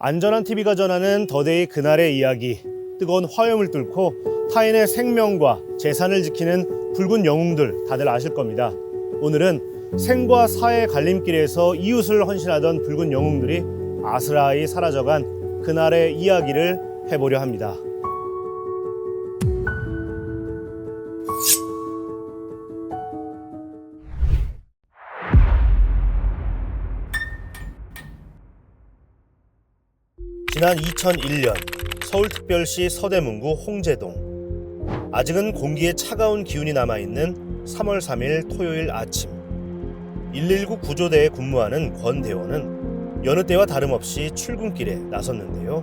안전한 TV가 전하는 더데이 그날의 이야기. 뜨거운 화염을 뚫고 타인의 생명과 재산을 지키는 붉은 영웅들 다들 아실 겁니다. 오늘은 생과 사의 갈림길에서 이웃을 헌신하던 붉은 영웅들이 아스라이 사라져간 그날의 이야기를 해보려 합니다. 지난 2001년 서울특별시 서대문구 홍제동. 아직은 공기에 차가운 기운이 남아있는 3월 3일 토요일 아침, 119 구조대에 근무하는 권 대원은 여느 때와 다름없이 출근길에 나섰는데요.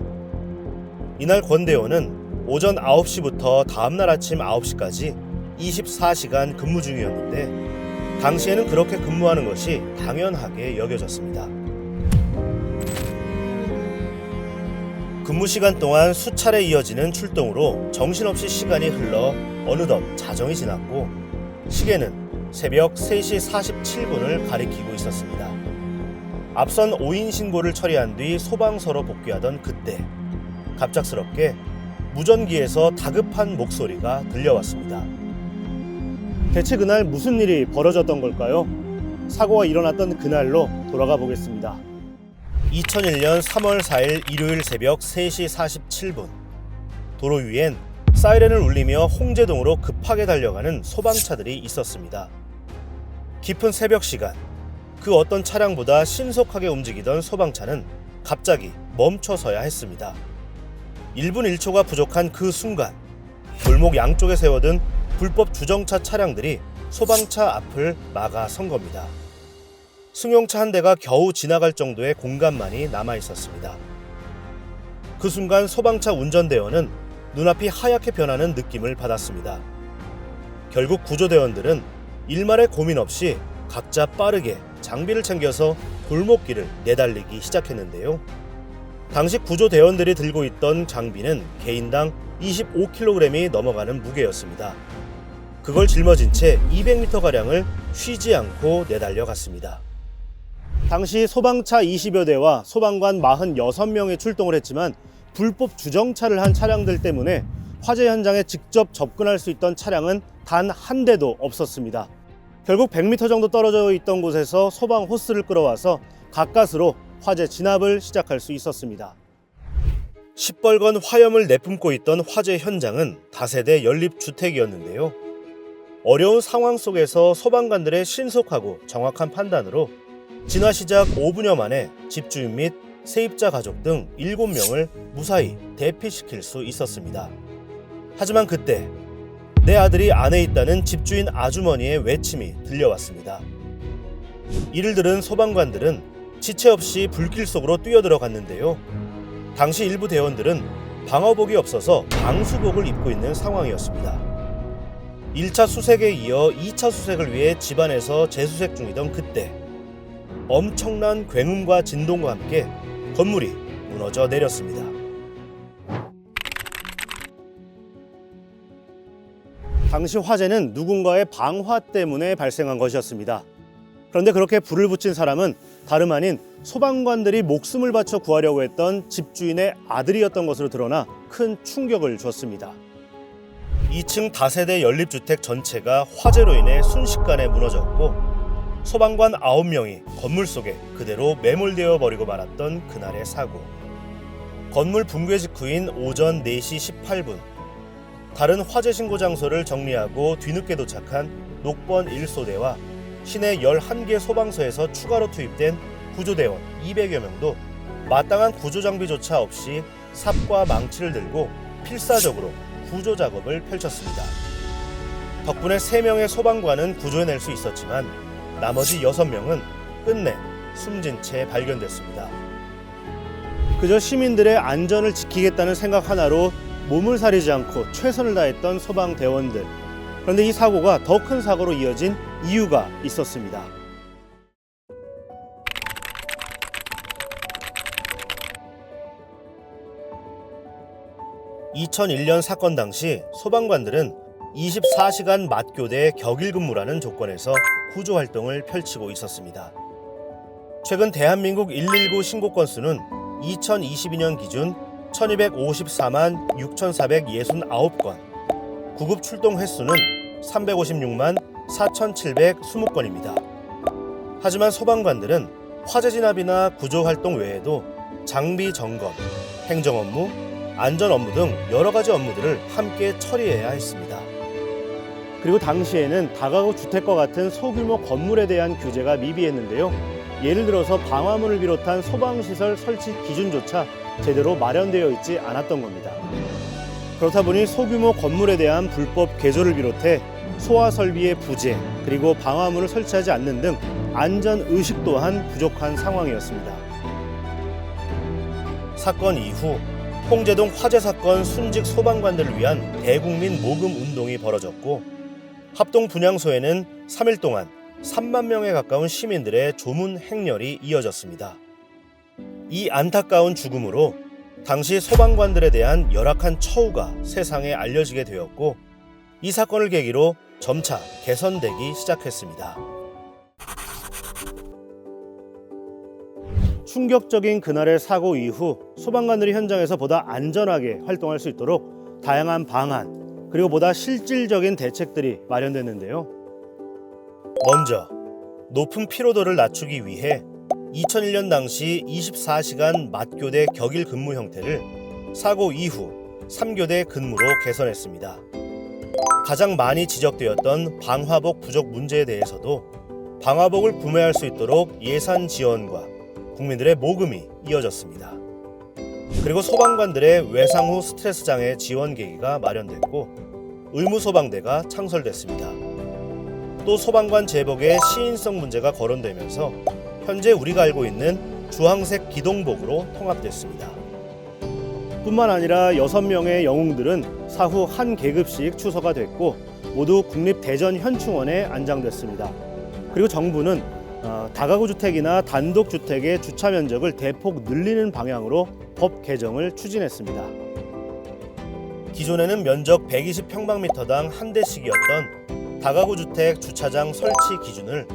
이날 권 대원은 오전 9시부터 다음날 아침 9시까지 24시간 근무 중이었는데 당시에는 그렇게 근무하는 것이 당연하게 여겨졌습니다. 근무 시간 동안 수차례 이어지는 출동으로 정신없이 시간이 흘러 어느덧 자정이 지났고 시계는 새벽 3시 47분을 가리키고 있었습니다. 앞선 5인 신고를 처리한 뒤 소방서로 복귀하던 그때 갑작스럽게 무전기에서 다급한 목소리가 들려왔습니다. 대체 그날 무슨 일이 벌어졌던 걸까요? 사고가 일어났던 그날로 돌아가 보겠습니다. 2001년 3월 4일 일요일 새벽 3시 47분 도로 위엔 사이렌을 울리며 홍제동으로 급하게 달려가는 소방차들이 있었습니다. 깊은 새벽 시간, 그 어떤 차량보다 신속하게 움직이던 소방차는 갑자기 멈춰서야 했습니다. 1분 1초가 부족한 그 순간 골목 양쪽에 세워둔 불법 주정차 차량들이 소방차 앞을 막아선 겁니다. 승용차 한 대가 겨우 지나갈 정도의 공간만이 남아있었습니다. 그 순간 소방차 운전대원은 눈앞이 하얗게 변하는 느낌을 받았습니다. 결국 구조대원들은 일말의 고민 없이 각자 빠르게 장비를 챙겨서 골목길을 내달리기 시작했는데요. 당시 구조대원들이 들고 있던 장비는 개인당 25kg이 넘어가는 무게였습니다. 그걸 짊어진 채 200m가량을 쉬지 않고 내달려갔습니다. 당시 소방차 20여 대와 소방관 46명이 출동을 했지만 불법 주정차를 한 차량들 때문에 화재 현장에 직접 접근할 수 있던 차량은 단 한 대도 없었습니다. 결국 100m 정도 떨어져 있던 곳에서 소방 호스를 끌어와서 가까스로 화재 진압을 시작할 수 있었습니다. 시뻘건 화염을 내뿜고 있던 화재 현장은 다세대 연립주택이었는데요. 어려운 상황 속에서 소방관들의 신속하고 정확한 판단으로 진화 시작 5분여 만에 집주인 및 세입자 가족 등 7명을 무사히 대피시킬 수 있었습니다. 하지만 그때 내 아들이 안에 있다는 집주인 아주머니의 외침이 들려왔습니다. 이를 들은 소방관들은 지체 없이 불길 속으로 뛰어들어갔는데요. 당시 일부 대원들은 방어복이 없어서 방수복을 입고 있는 상황이었습니다. 1차 수색에 이어 2차 수색을 위해 집안에서 재수색 중이던 그때 엄청난 굉음과 진동과 함께 건물이 무너져 내렸습니다. 당시 화재는 누군가의 방화 때문에 발생한 것이었습니다. 그런데 그렇게 불을 붙인 사람은 다름 아닌 소방관들이 목숨을 바쳐 구하려고 했던 집주인의 아들이었던 것으로 드러나 큰 충격을 줬습니다. 2층 다세대 연립주택 전체가 화재로 인해 순식간에 무너졌고 소방관 9명이 건물 속에 그대로 매몰되어 버리고 말았던 그날의 사고. 건물 붕괴 직후인 오전 4시 18분 다른 화재 신고 장소를 정리하고 뒤늦게 도착한 녹번 1소대와 시내 11개 소방서에서 추가로 투입된 구조대원 200여 명도 마땅한 구조장비조차 없이 삽과 망치를 들고 필사적으로 구조 작업을 펼쳤습니다. 덕분에 3명의 소방관은 구조해낼 수 있었지만 나머지 6명은 끝내 숨진 채 발견됐습니다. 그저 시민들의 안전을 지키겠다는 생각 하나로 몸을 사리지 않고 최선을 다했던 소방대원들. 그런데 이 사고가 더 큰 사고로 이어진 이유가 있었습니다. (2001년) 사건 당시 소방관들은 24시간 맞교대 격일 근무라는 조건에서 구조 활동을 펼치고 있었습니다. 최근 대한민국 119 신고 건수는 2022년 기준 1254만 6,469건, 구급 출동 횟수는 356만 4,720건입니다. 하지만 소방관들은 화재 진압이나 구조 활동 외에도 장비 점검, 행정 업무, 안전 업무 등 여러 가지 업무들을 함께 처리해야 했습니다. 그리고 당시에는 다가구 주택과 같은 소규모 건물에 대한 규제가 미비했는데요. 예를 들어서 방화문을 비롯한 소방시설 설치 기준조차 제대로 마련되어 있지 않았던 겁니다. 그렇다 보니 소규모 건물에 대한 불법 개조를 비롯해 소화 설비의 부재, 그리고 방화문을 설치하지 않는 등 안전 의식 또한 부족한 상황이었습니다. 사건 이후 홍제동 화재 사건 순직 소방관들을 위한 대국민 모금 운동이 벌어졌고, 합동 분향소에는 3일 동안 3만 명에 가까운 시민들의 조문 행렬이 이어졌습니다. 이 안타까운 죽음으로 당시 소방관들에 대한 열악한 처우가 세상에 알려지게 되었고, 이 사건을 계기로 점차 개선되기 시작했습니다. 충격적인 그날의 사고 이후 소방관들이 현장에서 보다 안전하게 활동할 수 있도록 다양한 방안, 그리고 보다 실질적인 대책들이 마련됐는데요. 먼저 높은 피로도를 낮추기 위해 2001년 당시 24시간 맞교대 격일 근무 형태를 사고 이후 3교대 근무로 개선했습니다. 가장 많이 지적되었던 방화복 부족 문제에 대해서도 방화복을 구매할 수 있도록 예산 지원과 국민들의 모금이 이어졌습니다. 그리고 소방관들의 외상 후 스트레스 장애 지원 계기가 마련됐고, 의무소방대가 창설됐습니다. 또 소방관 제복의 시인성 문제가 거론되면서 현재 우리가 알고 있는 주황색 기동복으로 통합됐습니다. 뿐만 아니라 6명의 영웅들은 사후 한 계급씩 추서가 됐고, 모두 국립대전현충원에 안장됐습니다. 그리고 정부는 다가구 주택이나 단독 주택의 주차 면적을 대폭 늘리는 방향으로 법 개정을 추진했습니다. 기존에는 면적 120평방미터당 한 대씩이었던 다가구 주택 주차장 설치 기준을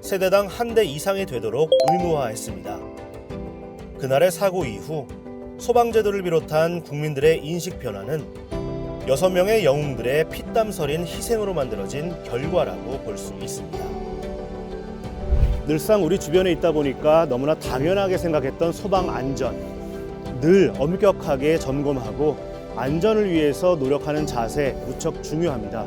세대당 한 대 이상이 되도록 의무화했습니다. 그날의 사고 이후 소방제도를 비롯한 국민들의 인식 변화는 6명의 영웅들의 피땀 서린 희생으로 만들어진 결과라고 볼 수 있습니다. 늘상 우리 주변에 있다 보니까 너무나 당연하게 생각했던 소방 안전, 늘 엄격하게 점검하고 안전을 위해서 노력하는 자세 무척 중요합니다.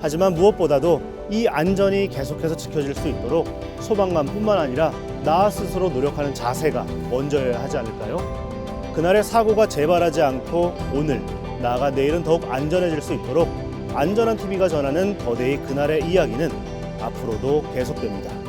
하지만 무엇보다도 이 안전이 계속해서 지켜질 수 있도록 소방관뿐만 아니라 나 스스로 노력하는 자세가 먼저여야 하지 않을까요? 그날의 사고가 재발하지 않고 오늘, 나아가 내일은 더욱 안전해질 수 있도록 안전한 TV가 전하는 더데이 그날의 이야기는 앞으로도 계속됩니다.